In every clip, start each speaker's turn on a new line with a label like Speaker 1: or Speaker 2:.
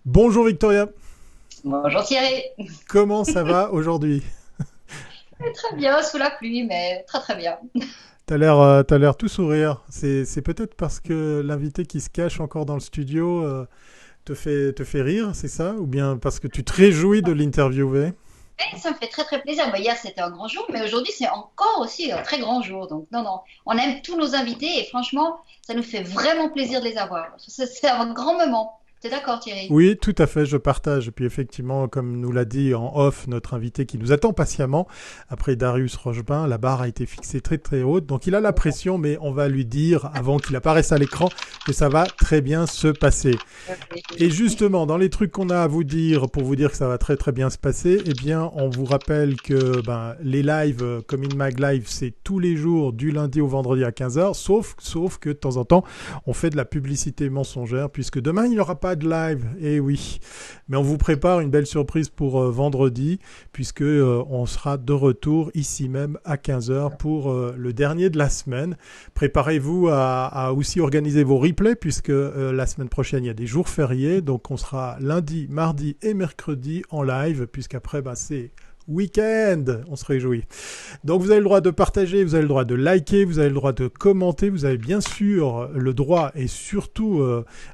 Speaker 1: Bonjour Victoria,
Speaker 2: Bonjour Thierry.
Speaker 1: comment ça va aujourd'hui?
Speaker 2: Très bien, sous la pluie, mais très très bien.
Speaker 1: T'as l'air tout sourire. C'est peut-être parce que l'invité qui se cache encore dans le studio te fait rire, c'est ça? Ou bien parce que tu te réjouis de l'interviewer?
Speaker 2: Et ça me fait très très plaisir. Bah, hier c'était un grand jour, mais aujourd'hui c'est encore aussi un très grand jour. Donc non, non, on aime tous nos invités et franchement, ça nous fait vraiment plaisir de les avoir. C'est un grand moment. T'es d'accord Thierry?
Speaker 1: Oui, tout à fait, je partage. Et puis effectivement, comme nous l'a dit en off notre invité qui nous attend patiemment, après Darius Rochebin, la barre a été fixée très très haute. Donc il a la pression, mais on va lui dire, avant qu'il apparaisse à l'écran, que ça va très bien se passer. Et justement, dans les trucs qu'on a à vous dire, pour vous dire que ça va très très bien se passer, eh bien, on vous rappelle que les lives comme InMag Live, c'est tous les jours, du lundi au vendredi à 15h, sauf que de temps en temps, on fait de la publicité mensongère, puisque demain, il n'y aura pas de live. Eh oui. Mais on vous prépare une belle surprise pour vendredi, puisque on sera de retour ici même à 15h pour le dernier de la semaine. Préparez-vous à aussi organiser vos replays, puisque la semaine prochaine, il y a des jours fériés. Donc, on sera lundi, mardi et mercredi en live, puisqu'après, c'est week-end. On se réjouit. Donc, vous avez le droit de partager, vous avez le droit de liker, vous avez le droit de commenter, vous avez bien sûr le droit et surtout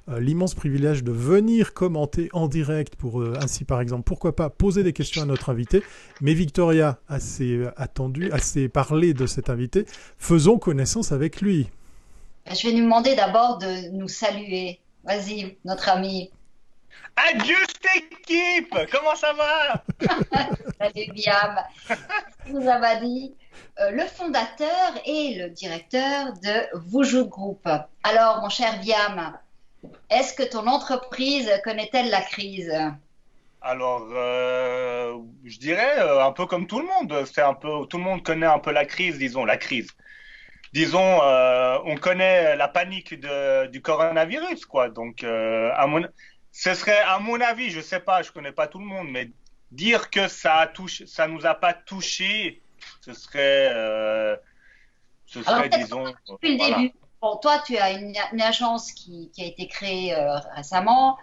Speaker 1: l'immense privilège de venir commenter en direct pour ainsi, par exemple, pourquoi pas poser des questions à notre invité. Mais Victoria, assez attendu, assez parlé de cet invité, faisons connaissance avec lui.
Speaker 2: Je vais nous demander d'abord de nous saluer. Vas-y, notre ami.
Speaker 3: Adieu cette équipe. Comment ça va?
Speaker 2: Salut Biam. Vous avez dit le fondateur et le directeur de Voujout Group. Alors, mon cher Biam, est-ce que ton entreprise connaît-elle la crise?
Speaker 3: Alors, je dirais un peu comme tout le monde. C'est un peu, tout le monde connaît un peu la crise, disons, la crise. Disons, on connaît la panique du coronavirus, quoi. Donc, ce serait, à mon avis, je sais pas, je connais pas tout le monde, mais dire que ça nous a pas touché, ce serait,
Speaker 2: Alors, peut-être
Speaker 3: disons,
Speaker 2: depuis le
Speaker 3: voilà.
Speaker 2: début. Bon, toi, tu as une agence qui a été créée récemment.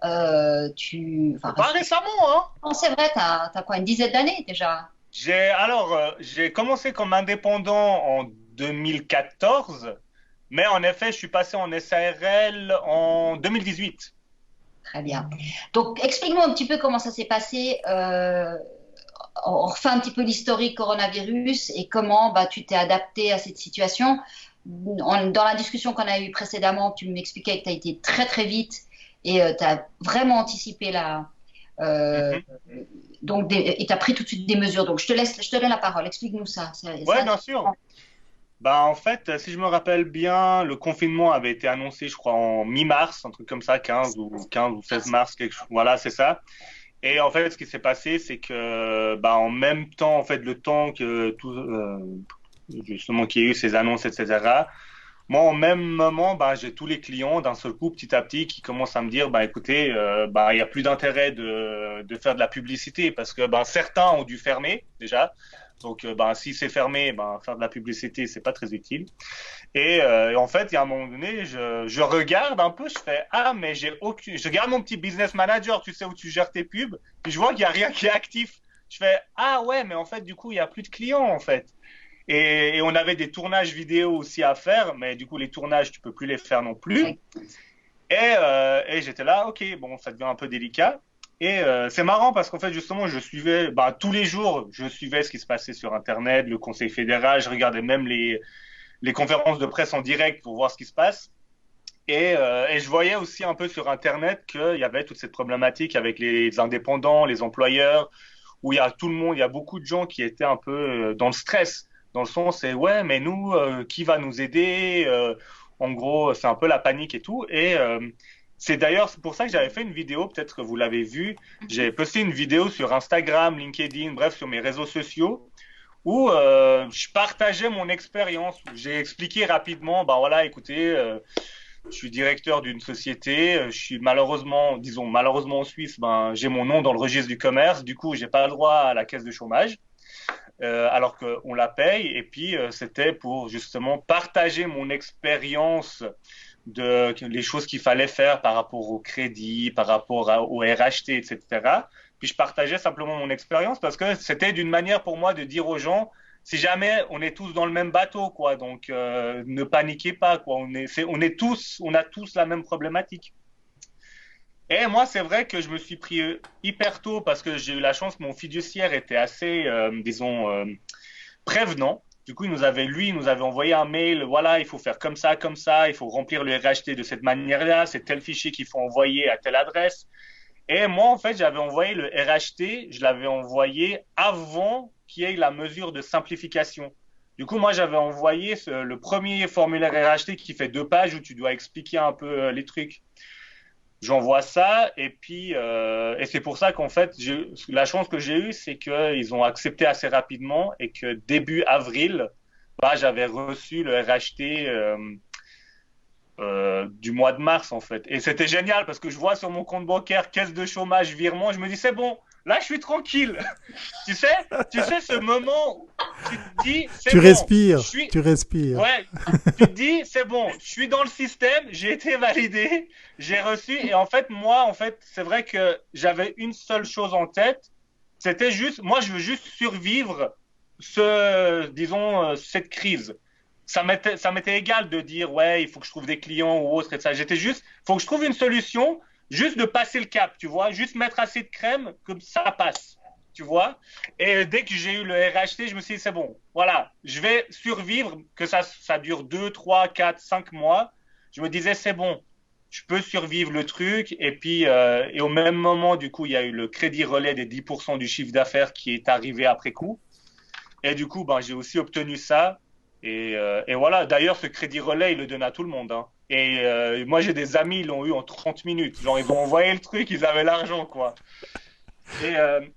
Speaker 2: Enfin,
Speaker 3: Pas récemment, hein.
Speaker 2: non, c'est vrai, tu as, quoi, une dizaine d'années déjà?
Speaker 3: J'ai commencé comme indépendant en 2014, mais en effet, je suis passé en SARL en 2018.
Speaker 2: Très bien. Donc, explique-moi un petit peu comment ça s'est passé. On refait un petit peu l'historique coronavirus et comment bah, tu t'es adapté à cette situation. Dans la discussion qu'on a eue précédemment, tu m'expliquais que tu as été très très vite et tu as vraiment anticipé euh,
Speaker 3: Mhm.
Speaker 2: et tu as pris tout de suite des mesures. Donc, je te donne la parole. Explique-nous ça.
Speaker 3: Ouais, bien sûr. Bah, en fait, si je me rappelle bien, le confinement avait été annoncé, je crois, en mi-mars, un truc comme ça, 15 ou 16 mars, quelque chose. Voilà, c'est ça. Et en fait, ce qui s'est passé, c'est que, bah, en même temps, en fait, le temps que tout, justement, qu'il y ait eu ces annonces, etc. Moi, au même moment, bah, j'ai tous les clients d'un seul coup, petit à petit, qui commencent à me dire, bah, écoutez, bah, il y a plus d'intérêt de faire de la publicité parce que, bah, certains ont dû fermer déjà. Donc, bah, si c'est fermé, bah, faire de la publicité, c'est pas très utile. Et en fait, il y a un moment donné, je regarde un peu, je fais, ah, mais je garde mon petit business manager, tu sais, où tu gères tes pubs, puis je vois qu'il y a rien qui est actif. Je fais, ah ouais, mais en fait, du coup, il y a plus de clients, en fait. Et on avait des tournages vidéo aussi à faire, mais du coup, les tournages, tu peux plus les faire non plus. Et j'étais là, ok, bon, ça devient un peu délicat. Et c'est marrant parce qu'en fait, justement, je suivais, bah, tous les jours, je suivais ce qui se passait sur Internet, le Conseil fédéral, je regardais même les conférences de presse en direct pour voir ce qui se passe. Et je voyais aussi un peu sur Internet qu'il y avait toute cette problématique avec les indépendants, les employeurs, où il y a tout le monde, il y a beaucoup de gens qui étaient un peu dans le stress, dans le sens, c'est ouais, mais nous, qui va nous aider? En gros, c'est un peu la panique et tout. C'est pour ça que j'avais fait une vidéo, peut-être que vous l'avez vu. J'ai posté une vidéo sur Instagram, LinkedIn, bref, sur mes réseaux sociaux, où je partageais mon expérience, où j'ai expliqué rapidement, ben voilà, écoutez, je suis directeur d'une société, je suis malheureusement, disons malheureusement en Suisse, ben j'ai mon nom dans le registre du commerce, du coup j'ai pas le droit à la caisse de chômage, alors qu'on la paye. Et puis c'était pour justement partager mon expérience les choses qu'il fallait faire par rapport au crédit, par rapport au RHT, etc. Puis je partageais simplement mon expérience parce que c'était d'une manière pour moi de dire aux gens, si jamais on est tous dans le même bateau, quoi, donc ne paniquez pas, quoi, on a tous la même problématique. Et moi, c'est vrai que je me suis pris hyper tôt parce que j'ai eu la chance, mon fiduciaire était assez, disons, prévenant. Du coup, il nous avait envoyé un mail, voilà, il faut faire comme ça, il faut remplir le RHT de cette manière-là, c'est tel fichier qu'il faut envoyer à telle adresse. Et moi, en fait, j'avais envoyé le RHT, je l'avais envoyé avant qu'il y ait la mesure de simplification. Du coup, moi, j'avais envoyé le premier formulaire RHT qui fait 2 pages où tu dois expliquer un peu les trucs. J'envoie ça et puis et c'est pour ça qu'en fait la chance que j'ai eue c'est qu'ils ont accepté assez rapidement et que début avril bah, j'avais reçu le RHT du mois de mars en fait et c'était génial parce que je vois sur mon compte bancaire caisse de chômage virement je me dis c'est bon là je suis tranquille tu sais ce moment où tu te dis c'est
Speaker 1: Tu
Speaker 3: bon
Speaker 1: respires, tu respires.
Speaker 3: ouais, tu te dis, c'est bon, je suis dans le système, j'ai été validé, j'ai reçu, et en fait, moi, en fait, c'est vrai que j'avais une seule chose en tête, c'était juste, moi, je veux juste survivre disons, cette crise. Ça m'était égal de dire, ouais, il faut que je trouve des clients ou autre, et ça. J'étais juste, faut que je trouve une solution, juste de passer le cap, tu vois, juste mettre assez de crème, comme ça passe. Tu vois. Et dès que j'ai eu le RHT, je me suis dit, c'est bon, voilà, je vais survivre, que ça dure 2, 3, 4, 5 mois. Je me disais, c'est bon, je peux survivre le truc. Et puis, et au même moment, du coup, il y a eu le crédit relais des 10% du chiffre d'affaires qui est arrivé après coup. Et du coup, ben, j'ai aussi obtenu ça. Et voilà, d'ailleurs, ce crédit relais, il le donne à tout le monde. Hein. Et moi, j'ai des amis, ils l'ont eu en 30 minutes. Genre, ils ont envoyé le truc, ils avaient l'argent, quoi.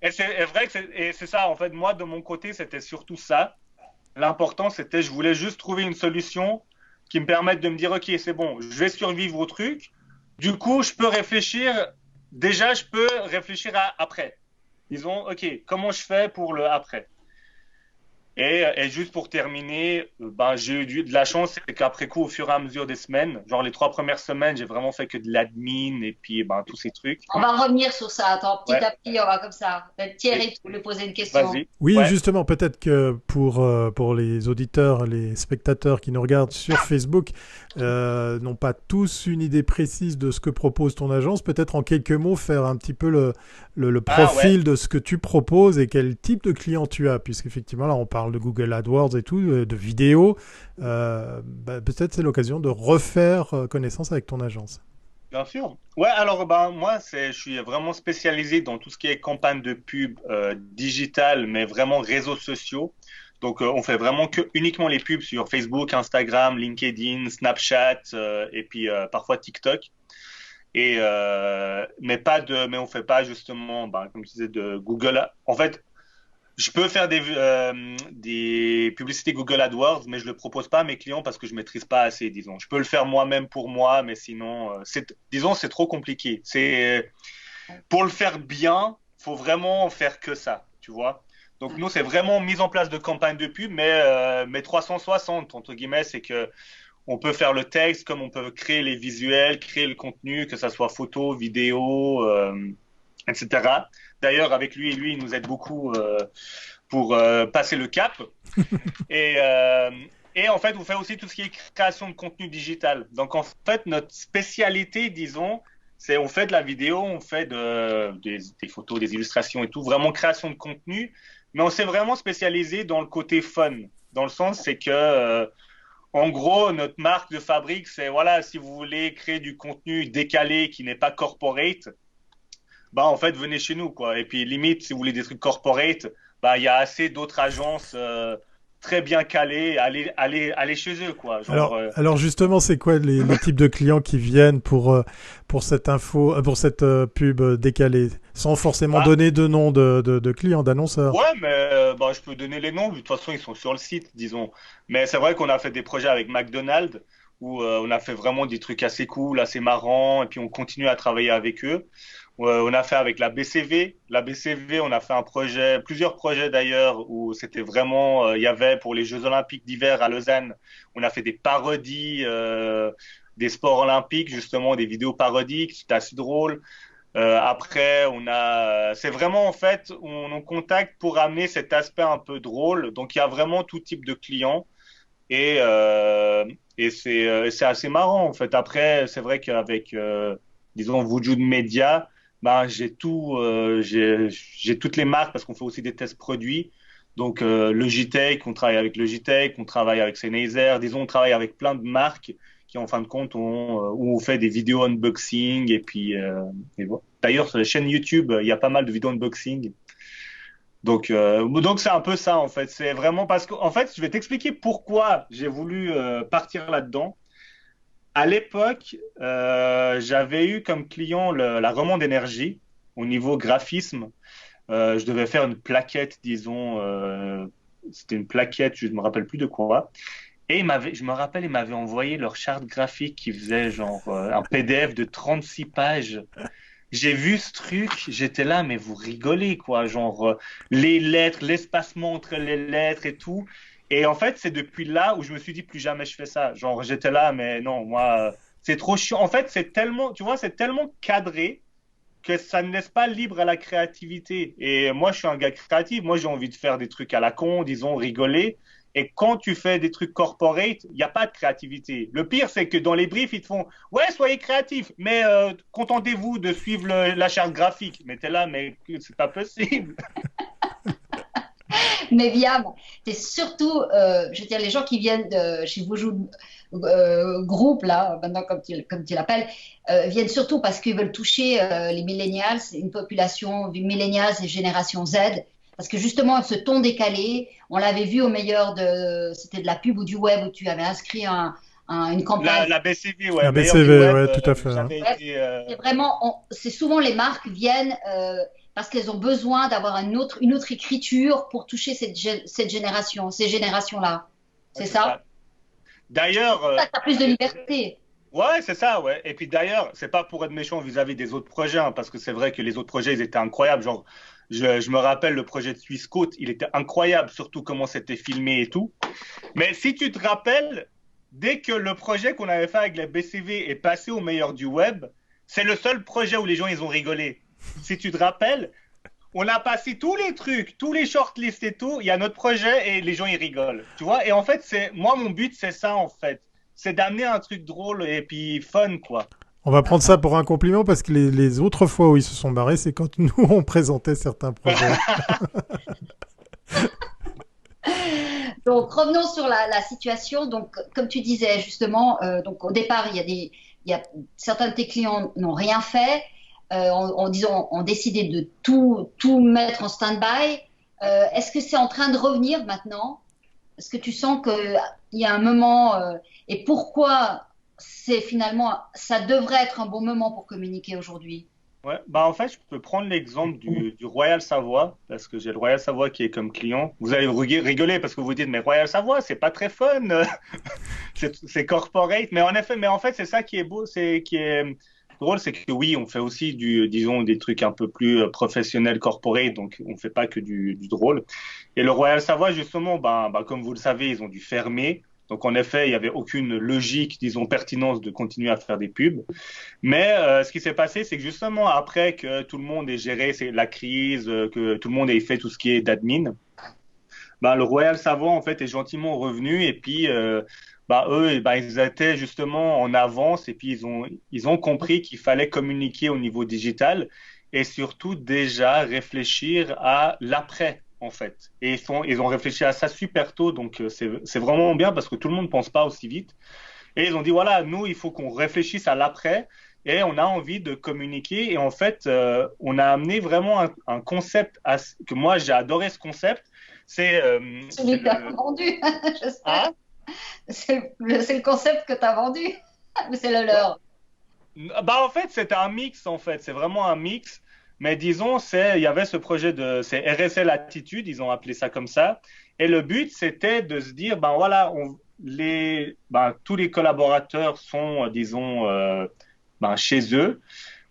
Speaker 3: Et c'est vrai que c'est ça, en fait, moi, de mon côté, c'était surtout ça. L'important, c'était, je voulais juste trouver une solution qui me permette de me dire, OK, c'est bon, je vais survivre au truc. Du coup, je peux réfléchir, déjà, je peux réfléchir à après. Disons, OK, comment je fais pour le après? Et juste pour terminer, ben, j'ai eu de la chance, c'est qu'après coup, au fur et à mesure des semaines, genre les 3 premières semaines, j'ai vraiment fait que de l'admin et puis ben, tous ces trucs.
Speaker 2: On va revenir sur ça. Attends, petit
Speaker 3: Ouais,
Speaker 2: à petit, on va comme ça. Thierry, tu voulais poser une question.
Speaker 3: vas-y.
Speaker 1: Oui,
Speaker 3: Ouais.
Speaker 1: justement, peut-être que pour les auditeurs, les spectateurs qui nous regardent sur Facebook, n'ont pas tous une idée précise de ce que propose ton agence, peut-être en quelques mots faire un petit peu le
Speaker 3: Ah ouais.
Speaker 1: profil de ce que tu proposes et quel type de client tu as, puisqu'effectivement là on parle de Google AdWords et tout, de vidéos. Bah, peut-être c'est l'occasion de refaire connaissance avec ton agence.
Speaker 3: Bien sûr. Ouais, alors ben moi je suis vraiment spécialisé dans tout ce qui est campagne de pub digitale, mais vraiment réseaux sociaux. Donc on fait vraiment que uniquement les pubs sur Facebook, Instagram, LinkedIn, Snapchat et puis parfois TikTok. Mais on fait pas justement, ben, comme je disais, de Google. En fait, je peux faire des publicités Google AdWords, mais je le propose pas à mes clients parce que je maîtrise pas assez, disons. Je peux le faire moi-même pour moi, mais sinon, disons, c'est trop compliqué. Pour le faire bien, faut vraiment faire que ça, tu vois. Donc nous, c'est vraiment mise en place de campagne de pub, mais 360 entre guillemets, c'est que on peut faire le texte, comme on peut créer les visuels, créer le contenu, que ça soit photo, vidéo, etc. D'ailleurs, avec lui, il nous aide beaucoup pour passer le cap. Et, euh, et en fait, on fait aussi tout ce qui est création de contenu digital. Donc, en fait, notre spécialité, disons, c'est on fait de la vidéo, on fait des photos, des illustrations et tout, vraiment création de contenu. Mais on s'est vraiment spécialisé dans le côté fun. Dans le sens, c'est que, en gros, notre marque de fabrique, c'est voilà, si vous voulez créer du contenu décalé qui n'est pas corporate, bah en fait venez chez nous quoi. Et puis limite si vous voulez des trucs corporate, bah il y a assez d'autres agences très bien calées, allez chez eux quoi. Genre
Speaker 1: Alors justement, c'est quoi les types de clients qui viennent pour cette info, pour cette pub décalée, sans forcément
Speaker 3: bah
Speaker 1: donner de nom de clients, d'annonceurs?
Speaker 3: ouais mais bah je peux donner les noms, de toute façon ils sont sur le site disons. Mais c'est vrai qu'on a fait des projets avec McDonald's où on a fait vraiment des trucs assez cool, assez marrants et puis on continue à travailler avec eux. On a fait avec la BCV. La BCV, on a fait plusieurs projets d'ailleurs, où c'était vraiment, il y avait pour les Jeux Olympiques d'hiver à Lausanne, on a fait des parodies des sports olympiques, justement, des vidéos parodiques, c'est assez drôle. Après, c'est vraiment en fait, on contacte pour amener cet aspect un peu drôle. Donc, il y a vraiment tout type de clients et, euh, et c'est assez marrant en fait. Après, c'est vrai qu'avec, disons, Vujoud Media, ben, j'ai toutes les marques parce qu'on fait aussi des tests produits. Donc, Logitech, on travaille avec Logitech, on travaille avec Sennheiser. Disons, on travaille avec plein de marques qui, en fin de compte, où on fait des vidéos unboxing. Et puis, et voilà. D'ailleurs, sur la chaîne YouTube, il y a pas mal de vidéos unboxing. Donc c'est un peu ça, en fait. C'est vraiment parce que, en fait, je vais t'expliquer pourquoi j'ai voulu partir là-dedans. À l'époque, j'avais eu comme client la Romande Énergie au niveau graphisme. Je devais faire une plaquette, disons, c'était une plaquette, je ne me rappelle plus de quoi. Et je me rappelle, ils m'avaient envoyé leur charte graphique qui faisait genre un PDF de 36 pages. J'ai vu ce truc, j'étais là, mais vous rigolez, quoi. Genre, les lettres, l'espacement entre les lettres et tout. Et en fait, c'est depuis là où je me suis dit, plus jamais je fais ça. Genre, j'étais là, mais non, moi, c'est trop chiant. En fait, c'est tellement, tu vois, c'est tellement cadré que ça ne laisse pas libre à la créativité. Et moi, je suis un gars créatif. Moi, j'ai envie de faire des trucs à la con, disons, rigoler. Et quand tu fais des trucs corporate, il n'y a pas de créativité. Le pire, c'est que dans les briefs, ils te font « Ouais, soyez créatifs, mais contentez-vous de suivre la charte graphique. » Mais t'es là, mais c'est pas possible.
Speaker 2: Mais Viam, c'est surtout, je veux dire, les gens qui viennent de chez vous groupe, là, maintenant comme tu l'appelles, viennent surtout parce qu'ils veulent toucher les millennials, une population millennials et génération Z. Parce que justement, ce ton décalé, on l'avait vu au meilleur c'était de la pub ou du web où tu avais inscrit une campagne.
Speaker 3: La BCV, ouais.
Speaker 1: La
Speaker 3: Meilleur du
Speaker 1: BCV,
Speaker 3: web,
Speaker 1: ouais, tout à fait.
Speaker 3: j'avais été,
Speaker 2: C'est vraiment, c'est souvent les marques viennent parce qu'elles ont besoin d'avoir une autre écriture pour toucher cette génération, ces générations-là. C'est ça?
Speaker 3: D'ailleurs,
Speaker 2: Ça, t'as plus de liberté.
Speaker 3: ouais, c'est ça, ouais. Et puis d'ailleurs, c'est pas pour être méchant vis-à-vis des autres projets, hein, parce que c'est vrai que les autres projets, ils étaient incroyables. Genre, je me rappelle le projet de Suisse Côte, il était incroyable, surtout comment c'était filmé et tout. Mais si tu te rappelles, dès que le projet qu'on avait fait avec la BCV est passé au meilleur du web, c'est le seul projet où les gens, ils ont rigolé. Si tu te rappelles, on a passé tous les trucs, tous les shortlists et tout, il y a notre projet et les gens, ils rigolent. Tu vois? Et en fait, moi, mon but, c'est ça, en fait. C'est d'amener un truc drôle et puis fun, quoi.
Speaker 1: On va prendre ça pour un compliment parce que les autres fois où ils se sont barrés, c'est quand nous, on présentait certains projets.
Speaker 2: Donc, revenons sur la situation. Donc, comme tu disais justement, donc au départ, certains de tes clients n'ont rien fait, ont décidé de tout mettre en stand-by. Est-ce que c'est en train de revenir maintenant? Est-ce que tu sens qu'il y a un moment et pourquoi ça devrait être un bon moment pour communiquer aujourd'hui?
Speaker 3: Ouais, bah en fait, je peux prendre l'exemple du Royal Savoie, parce que j'ai le Royal Savoie qui est comme client. Vous allez rigoler parce que vous dites, mais Royal Savoie, c'est pas très fun, c'est corporate. Mais en fait, c'est ça qui est beau, qui est drôle, c'est que oui, on fait aussi disons, des trucs un peu plus professionnels, corporate, donc on fait pas que du drôle. Et le Royal Savoie, justement, comme vous le savez, ils ont dû fermer. Donc en effet, il n'y avait aucune logique, disons, pertinence de continuer à faire des pubs. Mais ce qui s'est passé, c'est que justement après que tout le monde ait géré la crise, que tout le monde ait fait tout ce qui est d'admin, le Royal Savoie en fait est gentiment revenu et puis eux, ils étaient justement en avance et puis ils ont compris qu'il fallait communiquer au niveau digital et surtout déjà réfléchir à l'après. En fait. Et ils ont réfléchi à ça super tôt, donc c'est vraiment bien parce que tout le monde ne pense pas aussi vite. Et ils ont dit, voilà, nous, il faut qu'on réfléchisse à l'après et on a envie de communiquer. Et en fait, on a amené vraiment un concept que moi, j'ai adoré ce concept. C'est
Speaker 2: celui que tu as vendu, je sais.
Speaker 3: Hein?
Speaker 2: C'est le concept que tu as vendu, ou c'est le leur?
Speaker 3: En fait, c'est un mix, en fait. C'est vraiment un mix. Mais disons, il y avait ce projet c'est RSL Attitude, ils ont appelé ça comme ça. Et le but, c'était de se dire, voilà, tous les collaborateurs sont, disons, chez eux.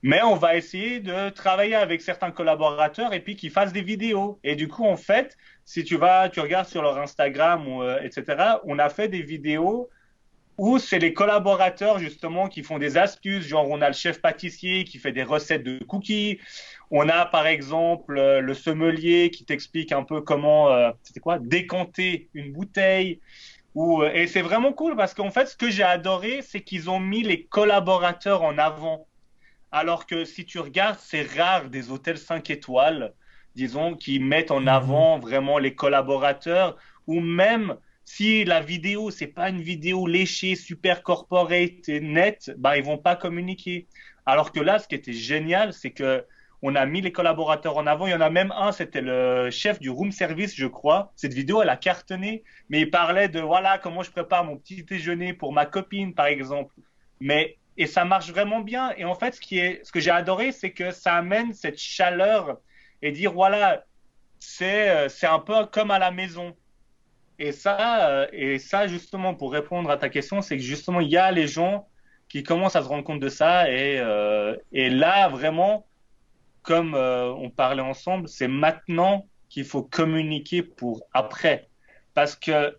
Speaker 3: Mais on va essayer de travailler avec certains collaborateurs et puis qu'ils fassent des vidéos. Et du coup, en fait, si tu regardes sur leur Instagram, etc., on a fait des vidéos Ou c'est les collaborateurs justement qui font des astuces, genre on a le chef pâtissier qui fait des recettes de cookies, on a par exemple le sommelier qui t'explique un peu comment c'était quoi, décanter une bouteille. Et c'est vraiment cool parce qu'en fait ce que j'ai adoré c'est qu'ils ont mis les collaborateurs en avant. Alors que si tu regardes, c'est rare des hôtels 5 étoiles, disons, qui mettent en
Speaker 1: Mhm.
Speaker 3: avant vraiment les collaborateurs, ou même si la vidéo, c'est pas une vidéo léchée, super corporate et nette, bah, ils vont pas communiquer. Alors que là, ce qui était génial, c'est que on a mis les collaborateurs en avant. Il y en a même un, c'était le chef du room service, je crois. Cette vidéo, elle a cartonné, mais il parlait de voilà comment je prépare mon petit déjeuner pour ma copine, par exemple. Et ça marche vraiment bien. Et en fait, ce que j'ai adoré, c'est que ça amène cette chaleur et dire voilà, c'est un peu comme à la maison. Et ça, justement, pour répondre à ta question, c'est que justement, il y a les gens qui commencent à se rendre compte de ça. Et là, vraiment, comme on parlait ensemble, c'est maintenant qu'il faut communiquer pour après. Parce que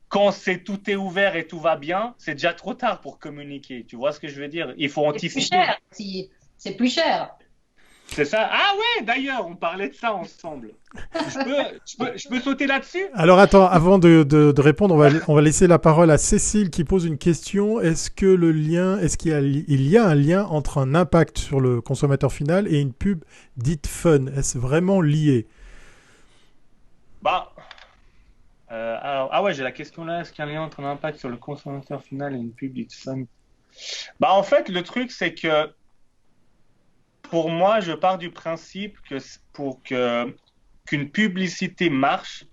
Speaker 3: quand tout est ouvert et tout va bien, c'est déjà trop tard pour communiquer. Tu vois ce que je veux dire? Il faut
Speaker 2: C'est plus
Speaker 3: anticiper.
Speaker 2: cher, si c'est plus cher.
Speaker 3: C'est ça. Ah ouais, d'ailleurs, on parlait de ça ensemble. Je peux sauter là-dessus?
Speaker 1: Alors attends, avant de répondre, on va laisser la parole à Cécile qui pose une question. Est-ce qu'il y a un lien entre un impact sur le consommateur final et une pub dite fun? Est-ce vraiment lié?
Speaker 3: Bah, ah ouais, j'ai la question là. Est-ce qu'il y a un lien entre un impact sur le consommateur final et une pub dite fun? Bah, en fait, le truc, c'est que pour moi, je pars du principe que qu'une publicité marche,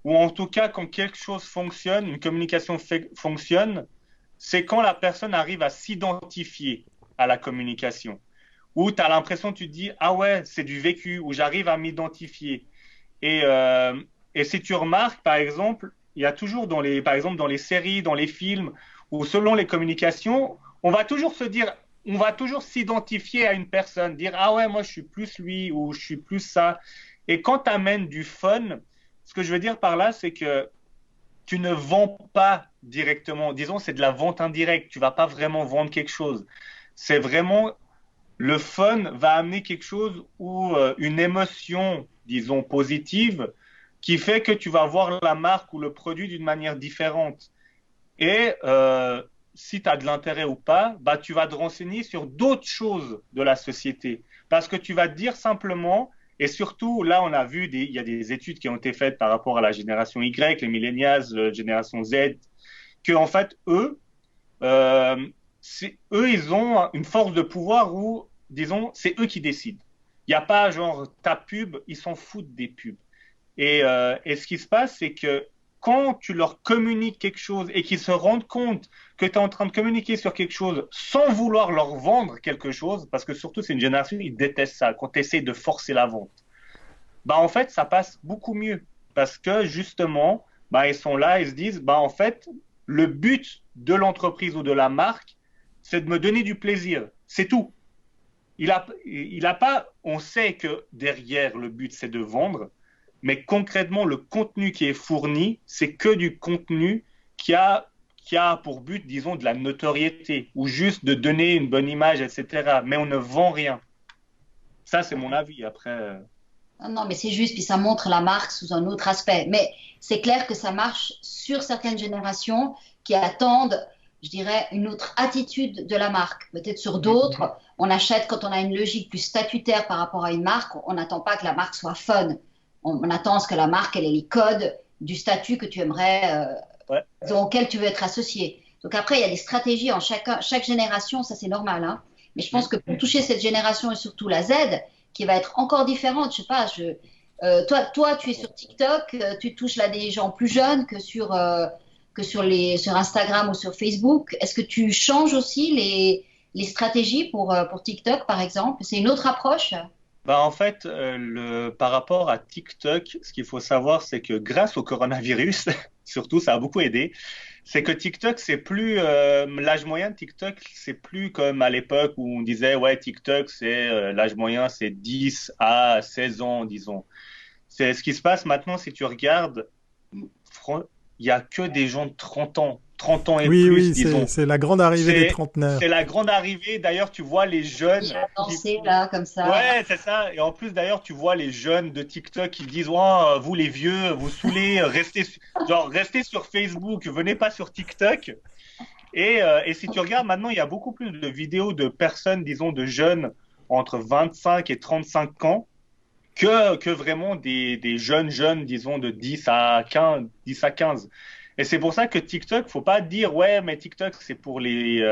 Speaker 3: ou en tout cas quand quelque chose fonctionne, une communication fonctionne, c'est quand la personne arrive à s'identifier à la communication. Où tu as l'impression, tu te dis, ah ouais, c'est du vécu, où j'arrive à m'identifier. Et, euh, et si tu remarques, par exemple, il y a toujours par exemple, dans les séries, dans les films, ou selon les communications, on va toujours se dire, on va toujours s'identifier à une personne, dire, ah ouais, moi je suis plus lui, ou je suis plus ça. Et quand tu amènes du fun, ce que je veux dire par là, c'est que tu ne vends pas directement. Disons, c'est de la vente indirecte. Tu vas pas vraiment vendre quelque chose. C'est vraiment le fun va amener quelque chose ou une émotion, disons, positive, qui fait que tu vas voir la marque ou le produit d'une manière différente. Et si tu as de l'intérêt ou pas, bah, tu vas te renseigner sur d'autres choses de la société. Parce que tu vas te dire simplement, et surtout, là, on a vu, il y a des études qui ont été faites par rapport à la génération Y, les millennials, la génération Z, que en fait, euh, eux, ils ont une force de pouvoir où, disons, c'est eux qui décident. Il n'y a pas genre ta pub, ils s'en foutent des pubs. Et ce qui se passe, c'est que quand tu leur communiques quelque chose et qu'ils se rendent compte que tu es en train de communiquer sur quelque chose sans vouloir leur vendre quelque chose, parce que surtout c'est une génération, ils détestent ça, quand tu essaies de forcer la vente, bah en fait ça passe beaucoup mieux. Parce que justement, bah, ils sont là, ils se disent, bah en fait, le but de l'entreprise ou de la marque, c'est de me donner du plaisir. C'est tout. Il a pas, on sait que derrière le but c'est de vendre, mais concrètement le contenu qui est fourni, c'est que du contenu qui a pour but, disons, de la notoriété ou juste de donner une bonne image, etc. Mais on ne vend rien. Ça, c'est mon avis. Après,
Speaker 2: Non, non, mais c'est juste, puis ça montre la marque sous un autre aspect. Mais c'est clair que ça marche sur certaines générations qui attendent, je dirais, une autre attitude de la marque. Peut-être sur d'autres, on achète quand on a une logique plus statutaire par rapport à une marque, on n'attend pas que la marque soit fun. On attend à ce que la marque, elle ait les codes du statut que tu aimerais,
Speaker 3: ouais.
Speaker 2: auquel tu veux être associé. Donc après, il y a des stratégies en chaque génération, ça c'est normal, hein. Mais je pense que pour toucher cette génération et surtout la Z, qui va être encore différente, je sais pas, toi, tu es sur TikTok, tu touches là des gens plus jeunes sur Instagram ou sur Facebook. Est-ce que tu changes aussi les stratégies pour TikTok, par exemple? C'est une autre approche?
Speaker 3: Bah, en fait, par rapport à TikTok, ce qu'il faut savoir, c'est que grâce au coronavirus, surtout, ça a beaucoup aidé. C'est que TikTok, c'est plus l'âge moyen de TikTok, c'est plus comme à l'époque où on disait ouais TikTok, c'est l'âge moyen, c'est 10 à 16 ans, disons. C'est ce qui se passe maintenant si tu regardes, il y a que des gens de 30 ans, 30 ans et
Speaker 1: Oui,
Speaker 3: plus,
Speaker 1: oui,
Speaker 3: disons.
Speaker 1: c'est la grande arrivée des trentenaires.
Speaker 3: C'est la grande arrivée. D'ailleurs, tu vois les jeunes.
Speaker 2: Qui a dansé là, comme ça.
Speaker 3: Ouais, c'est ça. Et en plus, d'ailleurs, tu vois les jeunes de TikTok qui disent, oh, vous les vieux, vous saoulez, restez sur Facebook, venez pas sur TikTok. Et si tu regardes maintenant, il y a beaucoup plus de vidéos de personnes, disons, de jeunes entre 25 et 35 ans que vraiment des jeunes, disons, de 10 à 15. Et c'est pour ça que TikTok, faut pas dire, ouais, mais TikTok, c'est pour les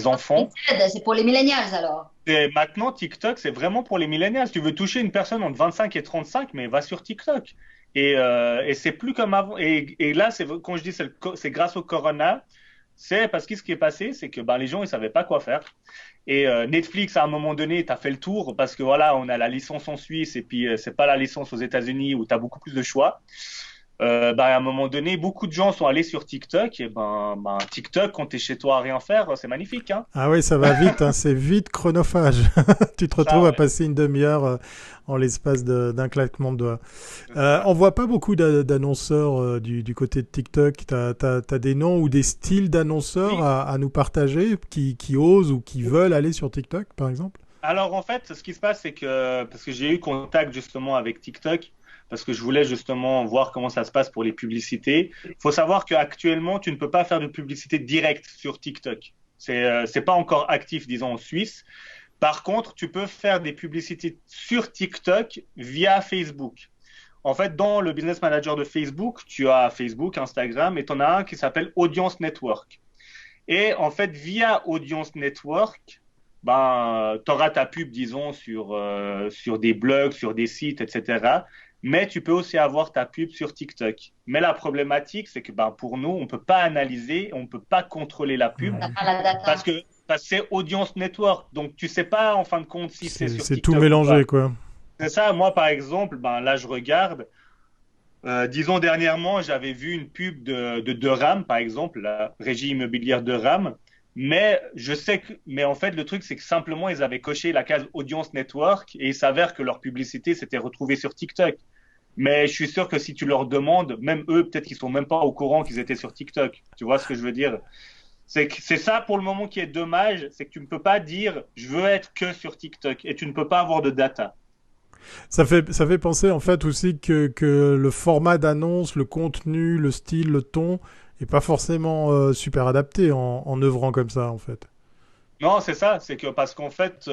Speaker 3: enfants.
Speaker 2: C'est pour les millennials alors.
Speaker 3: Et maintenant, TikTok, c'est vraiment pour les millénaires. Si tu veux toucher une personne entre 25 et 35, mais va sur TikTok. Et c'est plus comme avant. Et là, quand je dis c'est grâce au Corona, c'est parce que ce qui est passé, c'est que les gens, ils savaient pas quoi faire. Et Netflix, à un moment donné, t'as fait le tour parce que voilà, on a la licence en Suisse et puis c'est pas la licence aux États-Unis où t'as beaucoup plus de choix. À un moment donné, beaucoup de gens sont allés sur TikTok. Et TikTok, quand t'es chez toi à rien faire, c'est magnifique, hein.
Speaker 1: Ah oui, ça va vite, hein, c'est vite chronophage. Tu te retrouves à passer une demi-heure en l'espace d'un claquement de doigts. On voit pas beaucoup d'annonceurs du côté de TikTok. T'as des noms ou des styles d'annonceurs à nous partager qui osent ou qui veulent aller sur TikTok, par exemple?
Speaker 3: Alors en fait, ce qui se passe, c'est que parce que j'ai eu contact justement avec TikTok, parce que je voulais justement voir comment ça se passe pour les publicités. Il faut savoir qu'actuellement, tu ne peux pas faire de publicité directe sur TikTok. C'est pas encore actif, disons, en Suisse. Par contre, tu peux faire des publicités sur TikTok via Facebook. En fait, dans le Business Manager de Facebook, tu as Facebook, Instagram, et tu en as un qui s'appelle Audience Network. Et en fait, via Audience Network, tu auras ta pub, disons, sur des blogs, sur des sites, etc. Mais tu peux aussi avoir ta pub sur TikTok. Mais la problématique, c'est que pour nous, on ne peut pas analyser, on ne peut pas contrôler la pub parce que c'est Audience Network. Donc, tu ne sais pas, en fin de compte, si c'est sur TikTok.
Speaker 1: C'est tout mélangé, quoi.
Speaker 3: C'est ça. Moi, par exemple, là, je regarde. Disons, dernièrement, j'avais vu une pub de RAM, par exemple, la régie immobilière de RAM. Mais en fait, le truc, c'est que simplement, ils avaient coché la case Audience Network et il s'avère que leur publicité s'était retrouvée sur TikTok. Mais je suis sûr que si tu leur demandes, même eux, peut-être qu'ils sont même pas au courant qu'ils étaient sur TikTok. Tu vois ce que je veux dire? C'est ça pour le moment qui est dommage, c'est que tu ne peux pas dire je veux être que sur TikTok et tu ne peux pas avoir de data.
Speaker 1: Ça fait penser en fait aussi que le format d'annonce, le contenu, le style, le ton est pas forcément super adapté en œuvrant comme ça en fait.
Speaker 3: Non, c'est ça, c'est que parce qu'en fait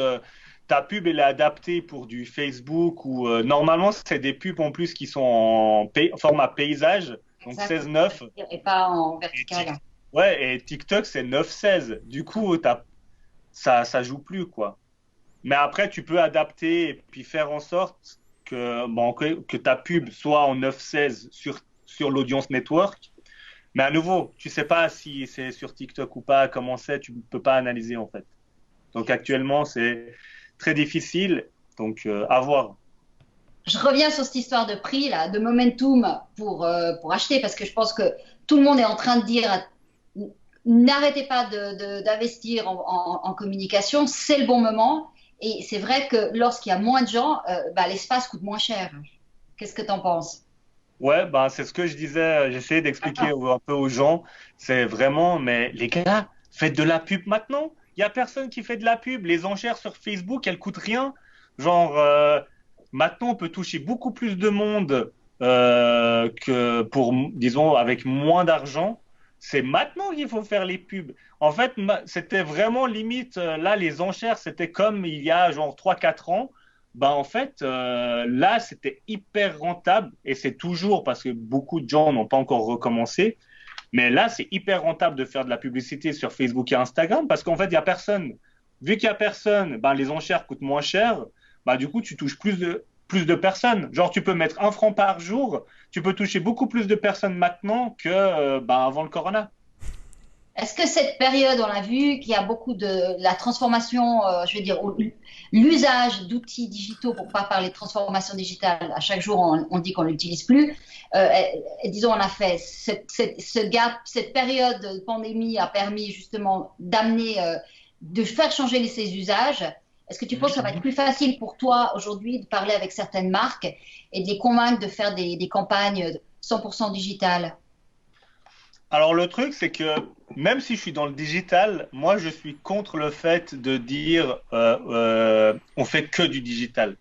Speaker 3: ta pub elle est adaptée pour du Facebook ou normalement c'est des pubs en plus qui sont en format paysage, donc 16:9
Speaker 2: et pas en vertical.
Speaker 3: Ouais, et TikTok c'est 9:16. Du coup ça joue plus quoi. Mais après, tu peux adapter et puis faire en sorte que ta pub soit en 9:16 sur l'audience network. Mais à nouveau, tu sais pas si c'est sur TikTok ou pas, comment c'est, tu ne peux pas analyser en fait. Donc actuellement, c'est très difficile. Donc à voir.
Speaker 2: Je reviens sur cette histoire de prix, là, de momentum pour acheter, parce que je pense que tout le monde est en train de dire n'arrêtez pas d'investir en communication, c'est le bon moment. Et c'est vrai que lorsqu'il y a moins de gens, l'espace coûte moins cher. Qu'est-ce que tu en penses?
Speaker 3: Ouais, c'est ce que je disais, j'essayais d'expliquer un peu aux gens. C'est vraiment, mais les gars, faites de la pub maintenant. Il n'y a personne qui fait de la pub. Les enchères sur Facebook, elles coûtent rien. Genre, maintenant, on peut toucher beaucoup plus de monde que disons, avec moins d'argent. C'est maintenant qu'il faut faire les pubs. En fait, c'était vraiment limite. Là, les enchères, c'était comme il y a genre 3-4 ans. En fait, là, c'était hyper rentable et c'est toujours parce que beaucoup de gens n'ont pas encore recommencé. Mais là, c'est hyper rentable de faire de la publicité sur Facebook et Instagram parce qu'en fait, il n'y a personne. Vu qu'il n'y a personne, les enchères coûtent moins cher. Du coup, tu touches plus de personnes. Genre, tu peux mettre 1 franc par jour. Tu peux toucher beaucoup plus de personnes maintenant que avant le corona.
Speaker 2: Est-ce que cette période, on a vu qu'il y a beaucoup de la transformation, je veux dire, l'usage d'outils digitaux, pour ne pas parler de transformation digitale, à chaque jour on dit qu'on ne l'utilise plus. Disons, on a fait ce gap, cette période de pandémie a permis justement d'amener, de faire changer ces usages. Est-ce que tu penses que ça va être plus facile pour toi aujourd'hui de parler avec certaines marques et de les convaincre de faire des campagnes 100% digitales?
Speaker 3: Alors le truc, c'est que même si je suis dans le digital, moi je suis contre le fait de dire on fait que du digital.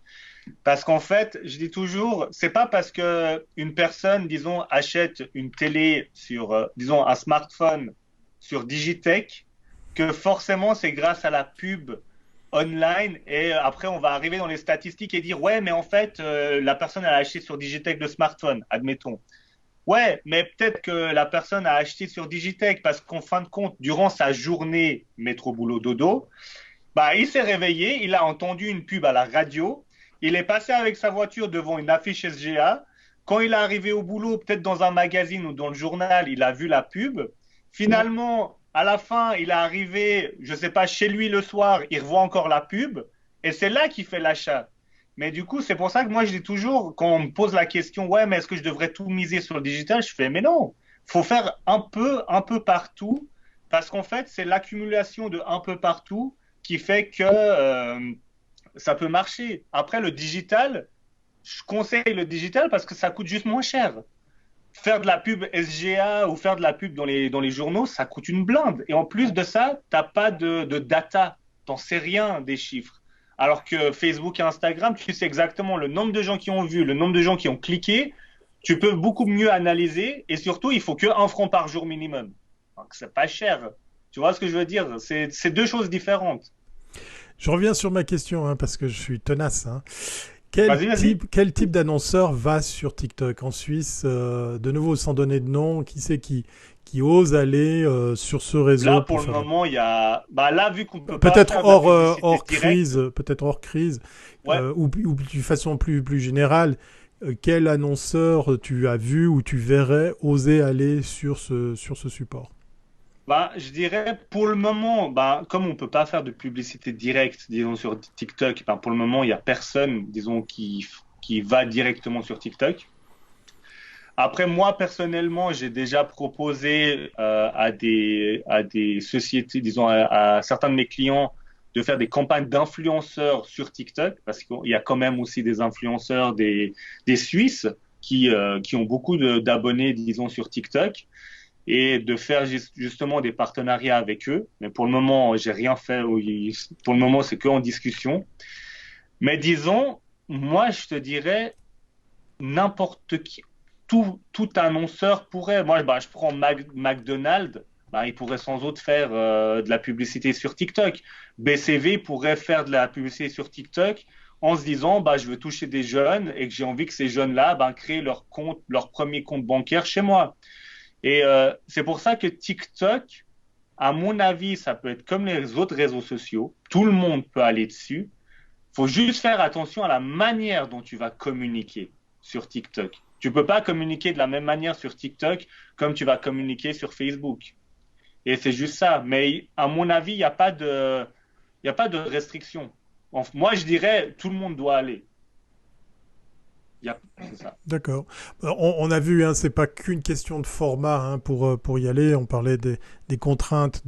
Speaker 3: Parce qu'en fait, je dis toujours, c'est pas parce que une personne, disons, achète une télé sur, disons, un smartphone sur Digitech que forcément c'est grâce à la pub online et après on va arriver dans les statistiques et dire ouais mais en fait la personne a acheté sur Digitech le smartphone, admettons. Ouais, mais peut-être que la personne a acheté sur Digitech parce qu'en fin de compte, durant sa journée métro boulot dodo, bah, il s'est réveillé, il a entendu une pub à la radio, il est passé avec sa voiture devant une affiche SGA. Quand il est arrivé au boulot, peut-être dans un magazine ou dans le journal, il a vu la pub. Finalement, à la fin, il est arrivé, je ne sais pas, chez lui le soir, il revoit encore la pub, et c'est là qu'il fait l'achat. Mais du coup, c'est pour ça que moi, je dis toujours, quand on me pose la question, ouais, mais est-ce que je devrais tout miser sur le digital? Je fais, mais non, faut faire un peu partout, parce qu'en fait, c'est l'accumulation de un peu partout qui fait que ça peut marcher. Après, le digital, je conseille le digital parce que ça coûte juste moins cher. Faire de la pub SGA ou faire de la pub dans les journaux, ça coûte une blinde. Et en plus de ça, tu n'as pas de data. Tu n'en sais rien des chiffres. Alors que Facebook et Instagram, tu sais exactement le nombre de gens qui ont vu, le nombre de gens qui ont cliqué. Tu peux beaucoup mieux analyser. Et surtout, il faut que 1 franc par jour minimum. Donc, c'est pas cher. Tu vois ce que je veux dire? C'est deux choses différentes.
Speaker 1: Je reviens sur ma question, hein, parce que je suis tenace. Hein.
Speaker 3: Vas-y, vas-y.
Speaker 1: Quel type d'annonceur va sur TikTok en Suisse, de nouveau sans donner de nom, qui c'est qui ose aller sur ce réseau
Speaker 3: Là,
Speaker 1: pour
Speaker 3: pour le
Speaker 1: faire
Speaker 3: moment, il y a. Bah, là, vu qu'on peut pas
Speaker 1: peut-être
Speaker 3: faire de la publicité
Speaker 1: hors
Speaker 3: directe,
Speaker 1: crise, peut-être hors crise,
Speaker 3: ouais.
Speaker 1: ou de façon plus générale, quel annonceur tu as vu ou tu verrais oser aller sur ce support?
Speaker 3: Bah, je dirais pour le moment, bah, comme on peut pas faire de publicité directe, disons sur TikTok, bah, pour le moment, il y a personne, disons, qui va directement sur TikTok. Après, moi, personnellement, j'ai déjà proposé à des sociétés, disons, à certains de mes clients de faire des campagnes d'influenceurs sur TikTok, parce qu'il y a quand même aussi des influenceurs, des Suisses qui ont beaucoup d'abonnés, disons, sur TikTok, et de faire justement des partenariats avec eux. Mais pour le moment, j'ai rien fait. Pour le moment, c'est que en discussion. Mais disons, moi, je te dirais, n'importe qui, tout annonceur pourrait. Moi, bah, je prends McDonald's, bah, il pourrait sans doute faire de la publicité sur TikTok. BCV pourrait faire de la publicité sur TikTok en se disant, bah, je veux toucher des jeunes et que j'ai envie que ces jeunes-là bah, créent leur compte, leur premier compte bancaire chez moi. Et c'est pour ça que TikTok, à mon avis, ça peut être comme les autres réseaux sociaux. Tout le monde peut aller dessus. Faut juste faire attention à la manière dont tu vas communiquer sur TikTok. Tu peux pas communiquer de la même manière sur TikTok comme tu vas communiquer sur Facebook. Et c'est juste ça. Mais à mon avis, il y a pas de restriction. Moi, je dirais, tout le monde doit aller. C'est ça.
Speaker 1: D'accord. On a vu, hein, c'est pas qu'une question de format hein, pour y aller. On parlait des contraintes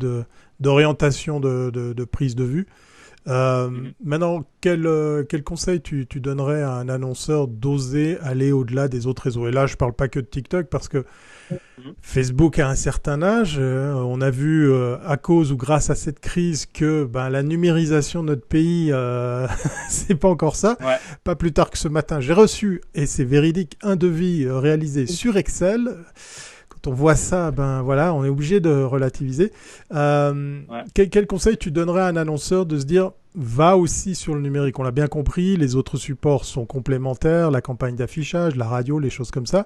Speaker 1: d'orientation de prise de vue.
Speaker 3: Mhm.
Speaker 1: Maintenant, quel conseil tu donnerais à un annonceur d'oser aller au-delà des autres réseaux? Et là, je parle pas que de TikTok parce que
Speaker 3: Mhm.
Speaker 1: Facebook a un certain âge. On a vu à cause ou grâce à cette crise que ben, la numérisation de notre pays, c'est pas encore ça.
Speaker 3: Ouais.
Speaker 1: Pas plus tard que ce matin, j'ai reçu, et c'est véridique, un devis réalisé sur Excel. Quand on voit ça, ben voilà, on est obligé de relativiser.
Speaker 3: Ouais.
Speaker 1: Quel conseil tu donnerais à un annonceur de se dire va aussi sur le numérique? On l'a bien compris, les autres supports sont complémentaires, la campagne d'affichage, la radio, les choses comme ça.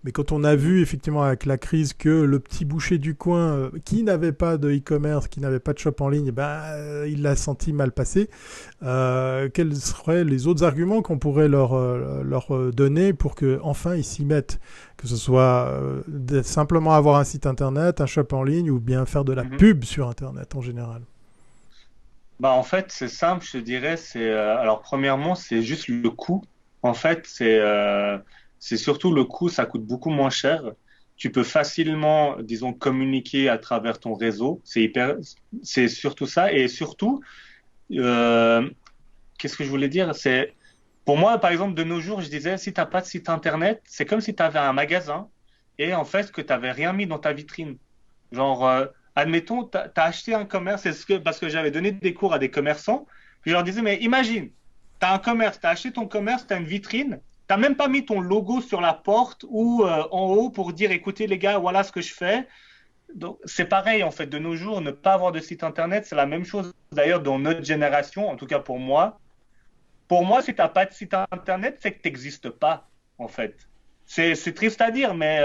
Speaker 1: Mais quand on a vu effectivement avec la crise que le petit boucher du coin qui n'avait pas de e-commerce, qui n'avait pas de shop en ligne, ben, il l'a senti mal passer. Quels seraient les autres arguments qu'on pourrait leur donner pour que enfin ils s'y mettent? Que ce soit simplement avoir un site internet, un shop en ligne ou bien faire de la
Speaker 3: Mhm.
Speaker 1: pub sur internet en général.
Speaker 3: Bah, en fait, c'est simple, je te dirais. Alors, premièrement, c'est juste le coût. En fait, c'est surtout le coût, ça coûte beaucoup moins cher. Tu peux facilement, disons, communiquer à travers ton réseau. C'est surtout ça. Et surtout, euh, qu'est-ce que je voulais dire? Pour moi, par exemple, de nos jours, je disais, si t'as pas de site internet, c'est comme si tu avais un magasin et en fait que tu n'avais rien mis dans ta vitrine. Genre, admettons, tu as acheté un commerce, parce que j'avais donné des cours à des commerçants, puis je leur disais, mais imagine, tu as un commerce, tu as acheté ton commerce, tu as une vitrine, tu n'as même pas mis ton logo sur la porte ou en haut pour dire, écoutez les gars, voilà ce que je fais. Donc, c'est pareil, en fait, de nos jours, ne pas avoir de site internet, c'est la même chose d'ailleurs dans notre génération, en tout cas pour moi. Pour moi, si tu n'as pas de site internet, c'est que tu n'existes pas, en fait. C'est triste à dire, mais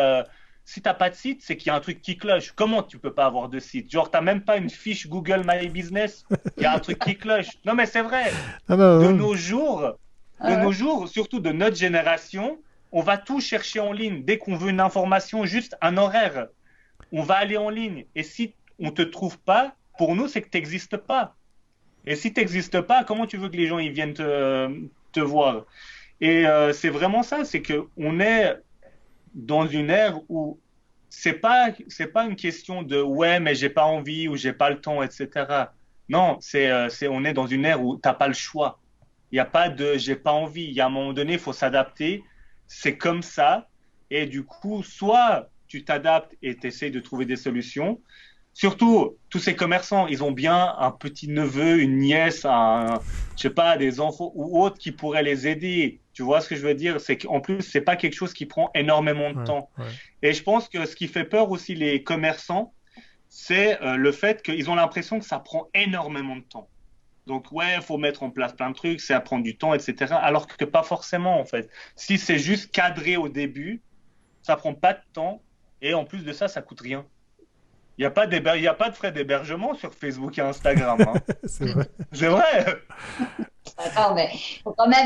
Speaker 3: si tu n'as pas de site, c'est qu'il y a un truc qui cloche. Comment tu peux pas avoir de site? Genre, tu n'as même pas une fiche Google My Business, il y a un truc qui cloche. Non, mais c'est vrai.
Speaker 1: Ah bah,
Speaker 3: De
Speaker 1: ouais.
Speaker 3: nos jours, surtout de notre génération, on va tout chercher en ligne. Dès qu'on veut une information, juste un horaire, on va aller en ligne. Et si on te trouve pas, pour nous, c'est que tu n'existes pas. Et si tu n'existes pas, comment tu veux que les gens ils viennent te voir? Et c'est vraiment ça, c'est qu'on est dans une ère où c'est pas une question de ouais, mais j'ai pas envie ou j'ai pas le temps, etc. Non, on est dans une ère où t'as pas le choix. Il n'y a pas de j'ai pas envie. Il y a un moment donné, il faut s'adapter. C'est comme ça. Et du coup, soit tu t'adaptes et tu essayes de trouver des solutions. Surtout, tous ces commerçants, ils ont bien un petit neveu, une nièce, je sais pas, des enfants ou autres qui pourraient les aider. Tu vois ce que je veux dire? C'est qu'en plus, c'est pas quelque chose qui prend énormément de
Speaker 1: Ouais,
Speaker 3: temps.
Speaker 1: ouais.
Speaker 3: Et je pense que ce qui fait peur aussi les commerçants, c'est le fait qu'ils ont l'impression que ça prend énormément de temps. Donc ouais, il faut mettre en place plein de trucs, ça prend du temps, etc. Alors que pas forcément en fait. Si c'est juste cadré au début, ça prend pas de temps et en plus de ça, ça coûte rien. Il y a pas de frais d'hébergement sur Facebook et Instagram, hein.
Speaker 1: C'est vrai.
Speaker 3: C'est vrai.
Speaker 2: D'accord, mais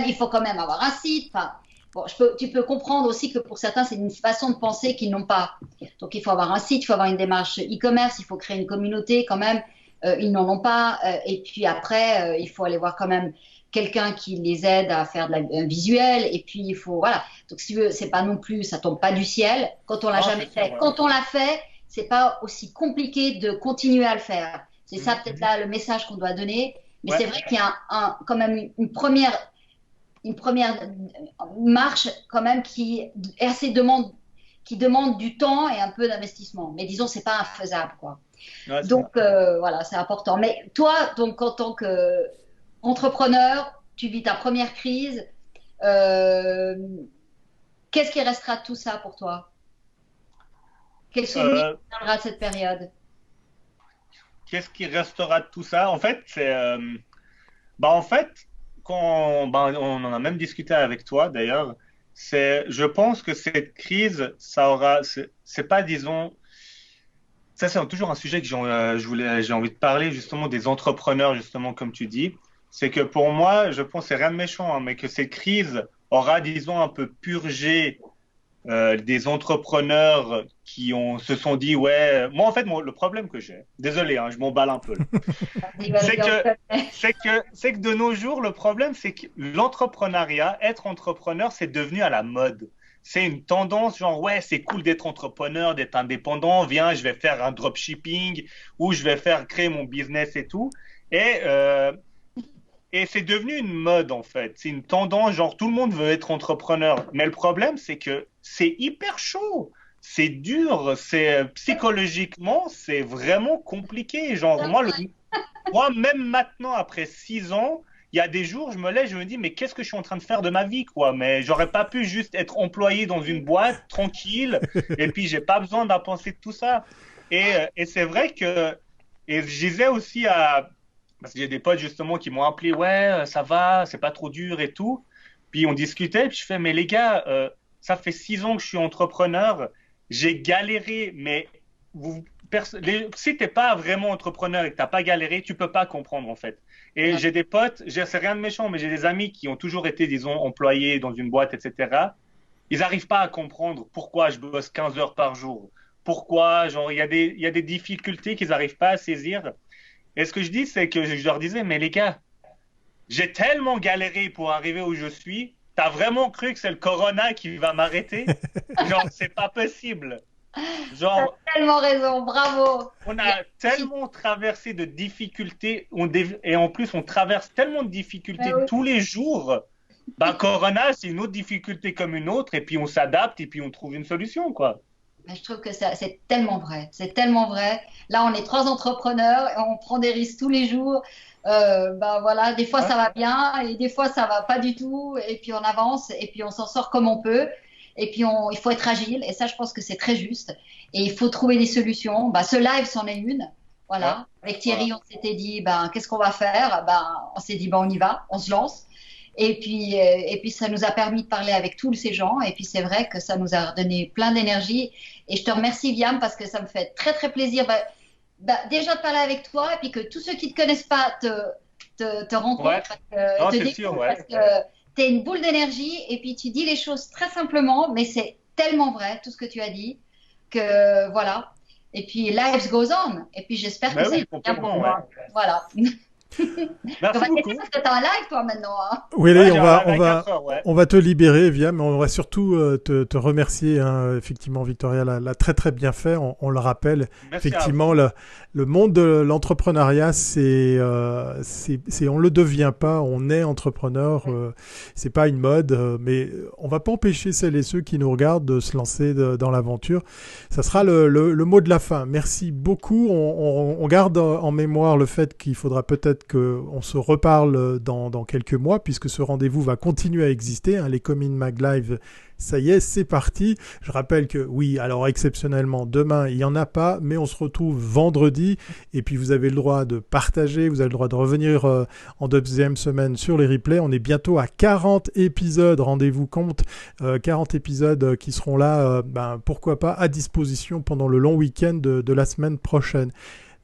Speaker 2: il faut quand même avoir un site. Enfin, bon, tu peux comprendre aussi que pour certains, c'est une façon de penser qu'ils n'ont pas. Donc, il faut avoir un site, il faut avoir une démarche e-commerce, il faut créer une communauté quand même. Ils n'en ont pas. Et puis après, il faut aller voir quand même quelqu'un qui les aide à faire un visuel. Et puis, il faut, voilà. Donc, si tu veux, c'est pas non plus, ça tombe pas du ciel. Quand on l'a
Speaker 3: Non,
Speaker 2: jamais
Speaker 3: c'est sûr,
Speaker 2: fait,
Speaker 3: ouais.
Speaker 2: quand on l'a fait, c'est pas aussi compliqué de continuer à le faire. C'est ça peut-être là le message qu'on doit donner. Mais
Speaker 3: Ouais.
Speaker 2: c'est vrai qu'il y a quand même une première marche quand même qui demande du temps et un peu d'investissement. Mais disons, c'est pas infaisable, quoi.
Speaker 3: Ouais, c'est
Speaker 2: Donc voilà, c'est important. Mais toi, donc en tant qu'entrepreneur, tu vis ta première crise. Euh, Qu'est-ce qui restera de tout ça pour toi? Quel souvenir
Speaker 3: Euh,
Speaker 2: tu garderas de cette période?
Speaker 3: Qu'est-ce qui restera de tout ça? En fait, en fait, on en a même discuté avec toi d'ailleurs. Je pense que cette crise, c'est pas, disons, ça c'est toujours un sujet que j'ai envie de parler justement des entrepreneurs justement comme tu dis. C'est que pour moi, je pense que c'est rien de méchant, hein, mais que cette crise aura, disons, un peu purgé des entrepreneurs se sont dit, ouais, moi en fait, le problème que j'ai, désolé, hein, je m'emballe un peu là, c'est que, c'est que de nos jours, le problème, c'est que l'entrepreneuriat, être entrepreneur, c'est devenu à la mode. C'est une tendance, genre, ouais, c'est cool d'être entrepreneur, d'être indépendant, viens, je vais faire un dropshipping ou je vais créer mon business et tout. Et, euh, et c'est devenu une mode, en fait. C'est une tendance, genre, tout le monde veut être entrepreneur. Mais le problème, c'est que c'est hyper chaud. C'est dur. Psychologiquement, c'est vraiment compliqué. Genre, moi, même maintenant, après 6 ans, il y a des jours, je me lève, je me dis, mais qu'est-ce que je suis en train de faire de ma vie, quoi? Mais j'aurais pas pu juste être employé dans une boîte, tranquille, et puis j'ai pas besoin d'en penser de tout ça. Et c'est vrai que, et je disais aussi parce que j'ai des potes justement qui m'ont appelé, ouais, ça va, c'est pas trop dur et tout. Puis on discutait, puis je fais, mais les gars, ça fait 6 ans que je suis entrepreneur, j'ai galéré, mais si t'es pas vraiment entrepreneur et que t'as pas galéré, tu peux pas comprendre en fait. Et j'ai des potes, c'est rien de méchant, mais j'ai des amis qui ont toujours été, disons, employés dans une boîte, etc. Ils n'arrivent pas à comprendre pourquoi je bosse 15 heures par jour. Pourquoi, genre, il y a des difficultés qu'ils n'arrivent pas à saisir. Et ce que je dis, c'est que je leur disais, mais les gars, j'ai tellement galéré pour arriver où je suis. T'as vraiment cru que c'est le corona qui va m'arrêter? Genre, c'est pas possible. Genre,
Speaker 2: T'as tellement raison, bravo.
Speaker 3: on a tellement traversé de difficultés et en plus, on traverse tellement de difficultés
Speaker 2: Oui.
Speaker 3: tous les jours. Bah, Corona, c'est une autre difficulté comme une autre et puis on s'adapte et puis on trouve une solution, quoi.
Speaker 2: Mais je trouve que c'est tellement vrai. C'est tellement vrai. Là, on est trois entrepreneurs et on prend des risques tous les jours. Ben voilà, des fois
Speaker 3: Ouais,
Speaker 2: ça va bien et des fois ça va pas du tout. Et puis on avance et puis on s'en sort comme on peut. Et puis il faut être agile. Et ça, je pense que c'est très juste. Et il faut trouver des solutions. Ben, ce live, c'en est une.
Speaker 3: ouais,
Speaker 2: Voilà. Avec
Speaker 3: voilà.
Speaker 2: Thierry, on s'était dit, ben, qu'est-ce qu'on va faire? Ben, on s'est dit, ben, on y va, on se lance. Et puis, ça nous a permis de parler avec tous ces gens. Et puis, c'est vrai que ça nous a donné plein d'énergie. Et je te remercie, Viam, parce que ça me fait très, très plaisir déjà de parler avec toi et puis que tous ceux qui ne te connaissent pas te
Speaker 3: Ouais,
Speaker 2: rencontrent,
Speaker 3: non,
Speaker 2: te
Speaker 3: c'est sûr,
Speaker 2: découvrent,
Speaker 3: ouais.
Speaker 2: parce que tu es une boule d'énergie et puis tu dis les choses très simplement, mais c'est tellement vrai, tout ce que tu as dit, que voilà. Et puis, life goes on. Et puis, j'espère que
Speaker 3: Ben
Speaker 2: ça
Speaker 3: oui,
Speaker 2: ira bien pour
Speaker 3: complètement, ouais.
Speaker 2: toi. Voilà. On
Speaker 3: Merci
Speaker 2: va te laisser
Speaker 3: beaucoup.
Speaker 2: parce que tu as un live, toi, maintenant. Hein.
Speaker 3: Ouais,
Speaker 1: Oui,
Speaker 3: j'ai un live à 4 heures, ouais.
Speaker 1: on va te libérer, Via, mais on va surtout te remercier. Hein. Effectivement, Victoria l'a très très bien fait. On le rappelle.
Speaker 3: Merci à
Speaker 1: Effectivement,
Speaker 3: vous.
Speaker 1: le monde de l'entrepreneuriat, on le devient pas. On est entrepreneur. C'est pas une mode, mais on va pas empêcher celles et ceux qui nous regardent de se lancer dans l'aventure. Ça sera le mot de la fin. Merci beaucoup. On garde en mémoire le fait qu'il faudra peut-être qu'on se reparle dans quelques mois, puisque ce rendez-vous va continuer à exister. Hein, les Comin Mag Live, ça y est, c'est parti. Je rappelle que oui, alors exceptionnellement, demain, il n'y en a pas, mais on se retrouve vendredi. Et puis, vous avez le droit de partager, vous avez le droit de revenir en deuxième semaine sur les replays. On est bientôt à 40 épisodes, rendez-vous compte. 40 épisodes qui seront là, pourquoi pas, à disposition pendant le long week-end de la semaine prochaine.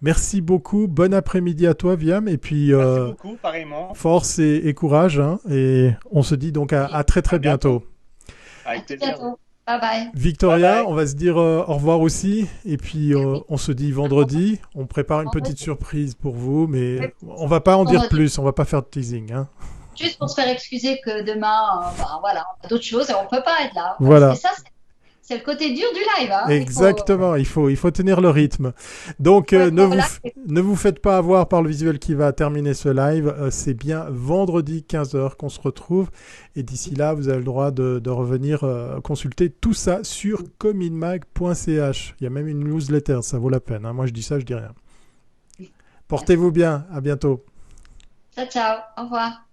Speaker 1: Merci beaucoup, bon après-midi à toi, Viam, et puis
Speaker 3: Merci beaucoup, pareillement.
Speaker 1: force et courage, hein, et on se dit donc à très très
Speaker 3: À bientôt.
Speaker 1: bientôt.
Speaker 2: À
Speaker 3: Avec
Speaker 2: tout
Speaker 3: plaisir.
Speaker 2: bientôt. Bye bye.
Speaker 1: Victoria,
Speaker 3: Bye bye.
Speaker 1: on va se dire au revoir aussi, et puis on se dit vendredi, on prépare une petite surprise pour vous, mais on va pas en dire plus, on va pas faire de teasing. Hein.
Speaker 2: Juste pour se faire excuser que demain, voilà, on a d'autres choses et on peut pas être là.
Speaker 1: Voilà.
Speaker 2: Et ça, c'est le côté dur du live. Hein.
Speaker 1: Exactement, il faut tenir le rythme. Donc ne vous faites pas avoir par le visuel qui va terminer ce live. C'est bien vendredi 15h qu'on se retrouve. Et d'ici là, vous avez le droit de revenir consulter tout ça sur cominmag.ch. Il y a même une newsletter, ça vaut la peine. Hein. Moi, je dis ça, je dis rien. Portez-vous bien, à bientôt.
Speaker 2: Ciao, ciao, au revoir.